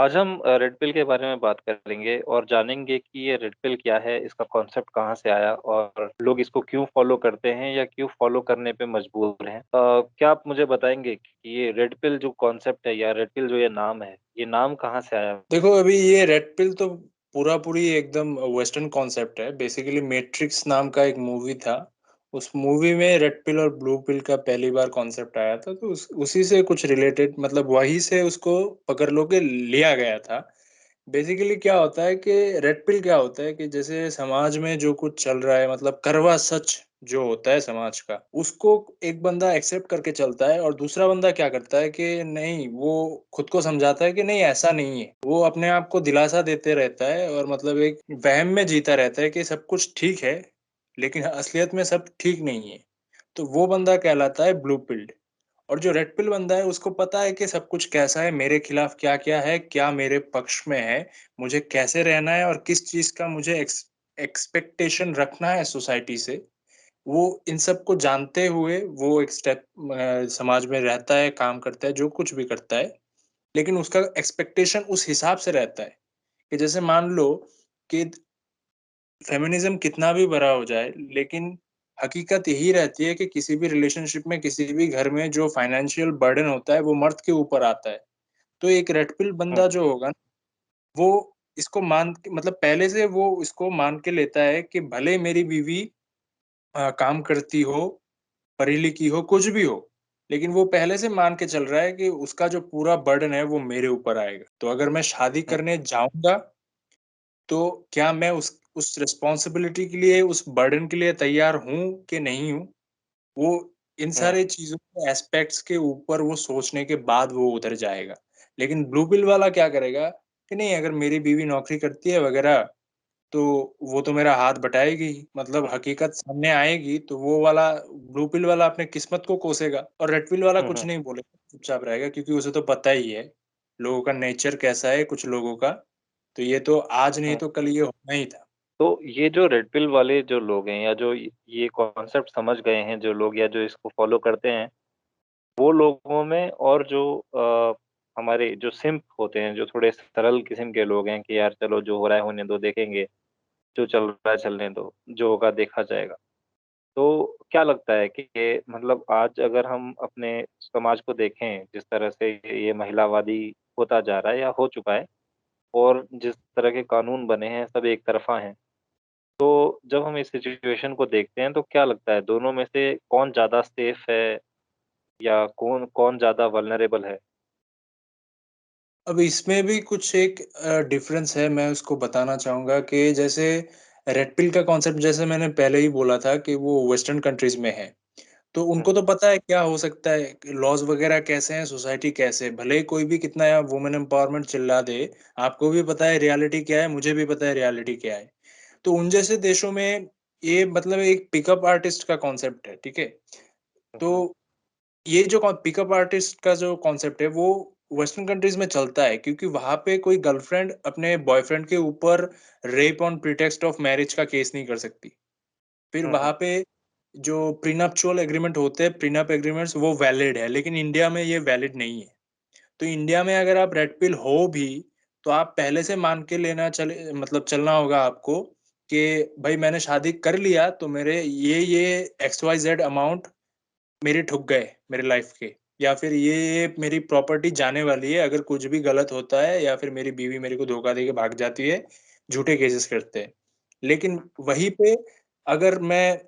आज हम red pill के बारे में बात करेंगे और जानेंगे कि ये रेड पिल क्या है, इसका कॉन्सेप्ट कहाँ से आया और लोग इसको क्यों फॉलो करते हैं या क्यों फॉलो करने पे मजबूर हैं। क्या आप मुझे बताएंगे कि ये रेड पिल जो कॉन्सेप्ट है या रेड पिल जो ये नाम कहाँ से आया? देखो, अभी ये रेड पिल तो पूरा पूरी एकदम वेस्टर्न कॉन्सेप्ट है। बेसिकली मैट्रिक्स नाम का एक मूवी था। उस मूवी में रेड पिल और ब्लू पिल का पहली बार कॉन्सेप्ट आया था, तो उसी से कुछ रिलेटेड, मतलब वही से उसको पकड़ लो के लिया गया था। बेसिकली क्या होता है कि रेड पिल क्या होता है कि जैसे समाज में जो कुछ चल रहा है, मतलब कड़वा सच जो होता है समाज का, उसको एक बंदा एक्सेप्ट करके चलता है और दूसरा बंदा क्या करता है कि नहीं, वो खुद को समझाता है कि नहीं, ऐसा नहीं है। वो अपने आप को दिलासा देते रहता है और मतलब एक वहम में जीता रहता है कि सब कुछ ठीक है, लेकिन असलियत में सब ठीक नहीं है। तो वो बंदा कहलाता है ब्लू पिल्ड। और जो रेड पिल बंदा है, उसको पता है कि सब कुछ कैसा है, मेरे खिलाफ क्या-क्या है, क्या मेरे पक्ष में है, मुझे कैसे रहना है और किस चीज़ का मुझे एक्सपेक्टेशन रखना है सोसाइटी से। वो इन सब को जानते हुए वो एक स्टेप समाज में रहता है, काम करता है, जो कुछ भी करता है, लेकिन उसका एक्सपेक्टेशन उस हिसाब से रहता है कि जैसे मान लो कि फेमिनिज़्म कितना भी बड़ा हो जाए, लेकिन हकीकत यही रहती है कि किसी भी रिलेशनशिप में, किसी भी घर में जो फाइनेंशियल बर्डन होता है, वो मर्द के ऊपर आता है। तो एक रेड पिल हुँ, बंदा जो होगा, वो इसको मान के, मतलब पहले से वो इसको मान के लेता है कि भले मेरी बीवी काम करती हो, पढ़ी लिखी हो, कुछ भी हो, लेकिन वो पहले से मान के चल रहा है कि उसका जो पूरा बर्डन है, वो मेरे ऊपर आएगा। तो अगर मैं शादी हुँ, करने जाऊँगा, तो क्या मैं उस रिस्पॉन्सिबिलिटी के लिए, उस बर्डन के लिए तैयार हूँ कि नहीं हूँ? वो इन हुँ, सारे चीज़ों के एस्पेक्ट्स के ऊपर वो सोचने के बाद वो उधर जाएगा। लेकिन ब्लू पिल वाला क्या करेगा कि नहीं, अगर मेरी बीवी नौकरी करती है वग़ैरह, तो वो तो मेरा हाथ बटाएगी ही। मतलब हुँ, हकीकत सामने आएगी तो वो वाला ब्लू पिल वाला अपने किस्मत को कोसेगा और रेड पिल वाला हुँ, कुछ हुँ, नहीं बोलेगा, चुपचाप रहेगा, क्योंकि उसे तो पता ही है, लोगों का नेचर कैसा है कुछ लोगों का। तो ये तो आज नहीं हुँ। तो कल ये होना ही था। तो ये जो रेड पिल वाले जो लोग हैं या जो ये कॉन्सेप्ट समझ गए हैं जो लोग या जो इसको फॉलो करते हैं, वो लोगों में और जो हमारे जो सिम्प होते हैं, जो थोड़े सरल किस्म के लोग हैं कि यार चलो जो हो रहा है होने दो, देखेंगे, जो चल रहा है चलने दो, जो होगा देखा जाएगा। तो क्या लगता है कि ये मतलब आज अगर हम अपने समाज को देखें, जिस तरह से ये महिलावादी होता जा रहा है या हो चुका है और जिस तरह के कानून बने हैं, सब एक तरफ़ा हैं। तो जब हम इस सिचुएशन को देखते हैं, तो क्या लगता है दोनों में से कौन ज़्यादा सेफ है या कौन कौन ज़्यादा वल्नरेबल है? अब इसमें भी कुछ एक डिफ़रेंस है, मैं उसको बताना चाहूँगा कि जैसे रेड पिल का कॉन्सेप्ट, जैसे मैंने पहले ही बोला था कि वो वेस्टर्न कंट्रीज़ में है। तो हुँ, उनको तो पता है क्या हो सकता है, लॉज़ वग़ैरह कैसे हैं, सोसाइटी कैसे है। भले ही कोई भी कितना वुमेन एम्पावरमेंट चिल्ला दे, आपको भी पता है रियलिटी क्या है, मुझे भी पता है रियलिटी क्या है। तो उन जैसे देशों में ये मतलब एक पिकअप आर्टिस्ट का कॉन्सेप्ट है, ठीक है? हुँ, हुँ, तो ये जो पिकअप आर्टिस्ट का जो कॉन्सेप्ट है, वो वेस्टर्न कंट्रीज में चलता है, क्योंकि वहां पे कोई गर्लफ्रेंड अपने बॉयफ्रेंड के ऊपर rape on pretext of marriage का केस नहीं कर सकती। फिर हुँ, वहां हुँ, पे जो प्रीनप्चुअल एग्रीमेंट होते हैं, प्रीनप एग्रीमेंट्स, वो वैलिड है, लेकिन इंडिया में ये वैलिड नहीं है। तो इंडिया में अगर आप रेड पिल हो भी, तो आप पहले से मान के लेना चले, मतलब चलना होगा आपको कि भाई मैंने शादी कर लिया तो मेरे ये एक्स वाई जेड अमाउंट मेरे ठुक गए मेरे लाइफ के, या फिर ये मेरी प्रॉपर्टी जाने वाली है अगर कुछ भी गलत होता है, या फिर मेरी बीवी मेरे को धोखा देके भाग जाती है, झूठे केसेस करते हैं। लेकिन वहीं पे अगर मैं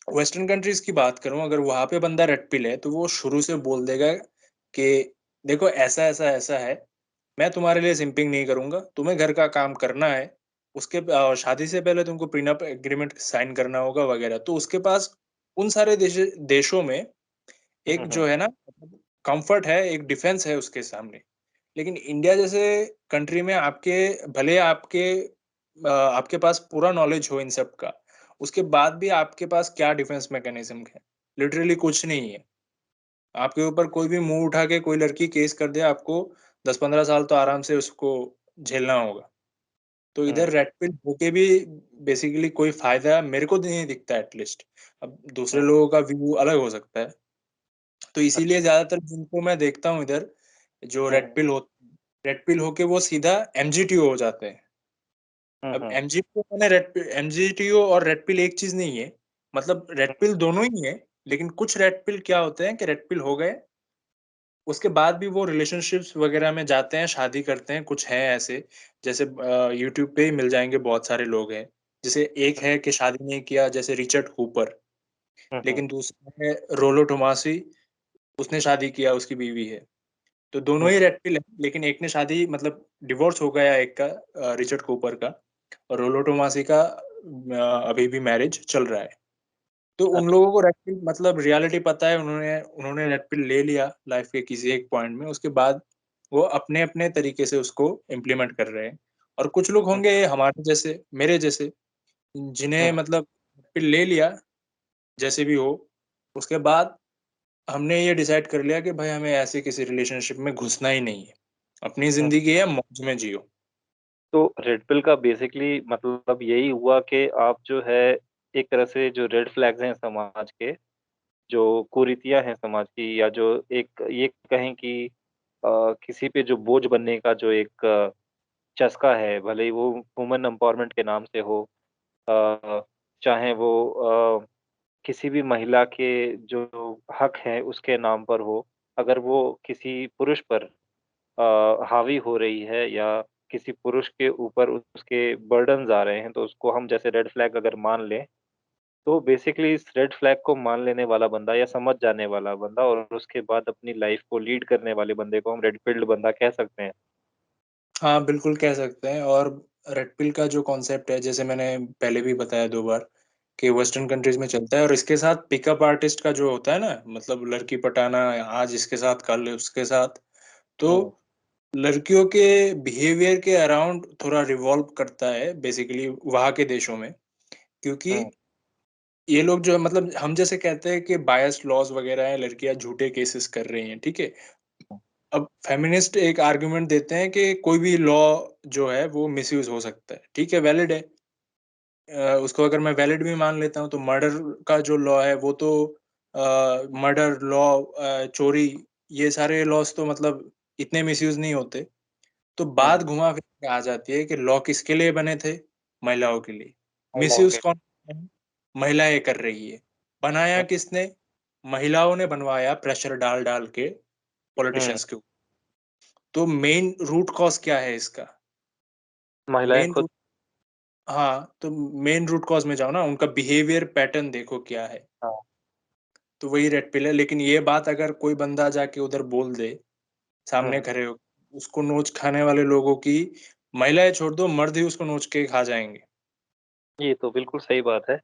वेस्टर्न कंट्रीज की बात करूं, अगर वहां पे बंदा रेड पिल है, तो वो शुरू से बोल देगा कि देखो, ऐसा ऐसा ऐसा है, मैं तुम्हारे लिए सिंपिंग नहीं करूंगा, तुम्हें घर का काम करना है, उसके शादी से पहले तुमको प्रीनप एग्रीमेंट साइन करना होगा वगैरह। तो उसके पास उन सारे देशों में एक हुँ, हुँ, जो है ना, कम्फर्ट है, एक डिफेंस है उसके सामने। लेकिन इंडिया जैसे कंट्री में आपके भले आपके पास पूरा नॉलेज हो इन सब का, उसके बाद भी आपके पास क्या डिफेंस मैकेनिज्म है? लिटरली कुछ नहीं है। आपके ऊपर कोई भी मुँह उठा के कोई लड़की केस कर दे, आपको 10-15 साल तो आराम से उसको झेलना होगा। तो हुँ, इधर रेड पिल होके भी बेसिकली कोई फ़ायदा मेरे को नहीं दिखता एटलीस्ट। अब दूसरे हुँ, लोगों का व्यू अलग हो सकता है। तो इसीलिए अच्छा। ज़्यादातर जिनको मैं देखता हूँ इधर, जो हुँ, रेड हुँ, पिल होते हैं, रेड पिल होके वो सीधा एमजीटीओ हो जाते हैं। हुँ, अब हुँ, एमजीटीओ मैंने एमजीटीओ और रेड पिल एक चीज नहीं है, मतलब हुँ, रेड पिल दोनों ही है। लेकिन कुछ रेड पिल क्या होते हैं कि रेड पिल हो गए, उसके बाद भी वो रिलेशनशिप्स वगैरह में जाते हैं, शादी करते हैं, कुछ हैं ऐसे। जैसे यूट्यूब पे ही मिल जाएंगे, बहुत सारे लोग हैं। जैसे एक हुँ, है कि शादी नहीं किया, जैसे रिचर्ड कूपर। हुँ, हुँ, लेकिन दूसरा है रोलो टोमासी, उसने शादी किया, उसकी बीवी है। तो दोनों हुँ, ही रेड पिल है, लेकिन एक ने शादी मतलब डिवोर्स हो गया एक का, रिचर्ड कूपर का। और रोलो टोमासी का अभी भी मैरिज चल रहा है। तो उन अच्छा, लोगों को रेड पिल मतलब रियलिटी पता है, उन्होंने उन्होंने रेड पिल ले लिया लाइफ के किसी एक पॉइंट में, उसके बाद वो अपने-अपने तरीके से उसको इम्प्लीमेंट कर रहे हैं। और कुछ लोग हुँ, होंगे हमारे जैसे, मेरे जैसे, जिन्हें हुँ, मतलब पिल ले लिया, जैसे भी हो, उसके बाद हमने ये डिसाइड कर लिया कि भाई हमें ऐसे किसी रिलेशनशिप में घुसना ही नहीं है। अपनी हुँ। ज़िंदगी है, मौज में जियो। तो रेड पिल का बेसिकली मतलब यही हुआ कि आप जो है एक तरह से जो रेड फ्लैग्स हैं समाज के, जो कुरीतियाँ हैं समाज की या जो एक ये कहें कि किसी पे जो बोझ बनने का जो एक चस्का है, भले ही वो वुमन एम्पावरमेंट के नाम से हो अ, चाहे वो किसी भी महिला के जो हक हैं उसके नाम पर हो, अगर वो किसी पुरुष पर हावी हो रही है या किसी पुरुष के ऊपर उसके बर्डन्स आ रहे हैं, तो उसको हम जैसे रेड फ्लैग अगर मान लें, तो बेसिकली इस रेड फ्लैग को मान लेने वाला बंदा या समझ जाने वाला बंदा और उसके बाद अपनी लाइफ़ को लीड करने वाले बंदे को हम रेड पिल्ड बंदा कह सकते हैं। हाँ, बिल्कुल कह सकते हैं। और रेड पिल का जो कॉन्सेप्ट है, जैसे मैंने पहले भी बताया 2 बार, कि वेस्टर्न कंट्रीज़ में चलता है। और इसके साथ पिकअप आर्टिस्ट का जो होता है ना, मतलब लड़की पटाना, आज इसके साथ, कल उसके साथ। तो हुँ, लड़कियों के बिहेवियर के अराउंड थोड़ा रिवॉल्व करता है बेसिकली वहाँ के देशों में। क्योंकि हुँ, ये लोग जो है, मतलब हम जैसे कहते हैं कि बायस्ड लॉज़ वगैरह हैं, लड़कियाँ झूठे केसेस कर रही हैं, ठीक है? हुँ, अब फेमिनिस्ट एक आर्गुमेंट देते हैं कि कोई भी लॉ जो है वो मिसयूज़ हो सकता है, ठीक है, वैलिड है। उसको अगर मैं वैलिड भी मान लेता हूँ, तो मर्डर का जो लॉ है वो तो मर्डर लॉ, चोरी, ये सारे लॉज़ तो मतलब इतने मिसयूज़ नहीं होते। तो हुँ, बात घुमा-फिरा के आ जाती है कि लॉ किसके लिए बने थे? महिलाओं के लिए। महिलाओं मिसयूज़ के कौन कर रहा है? महिलाएँ कर रही है। बनाया हुँ, किसने? महिलाओं ने बनवाया, प्रेशर डाल-डाल के हुँ, पॉलिटिशियंस के ऊपर। तो मेन रूट कॉज़ क्या है इसका? महिलाएँ मेन खुद रूट हाँ, तो मेन रूट कॉज़ में जाओ ना, उनका बिहेवियर पैटर्न देखो क्या है। हाँ, तो वही रेड पिल है। लेकिन ये बात अगर कोई बंदा जाके उधर बोल दे, सामने हुँ, खड़े होके, उसको नोच खाने वाले लोगों की, महिलाएँ छोड़ दो, मर्द ही उसको नोच के खा जाएँगे। ये तो बिल्कुल सही बात है।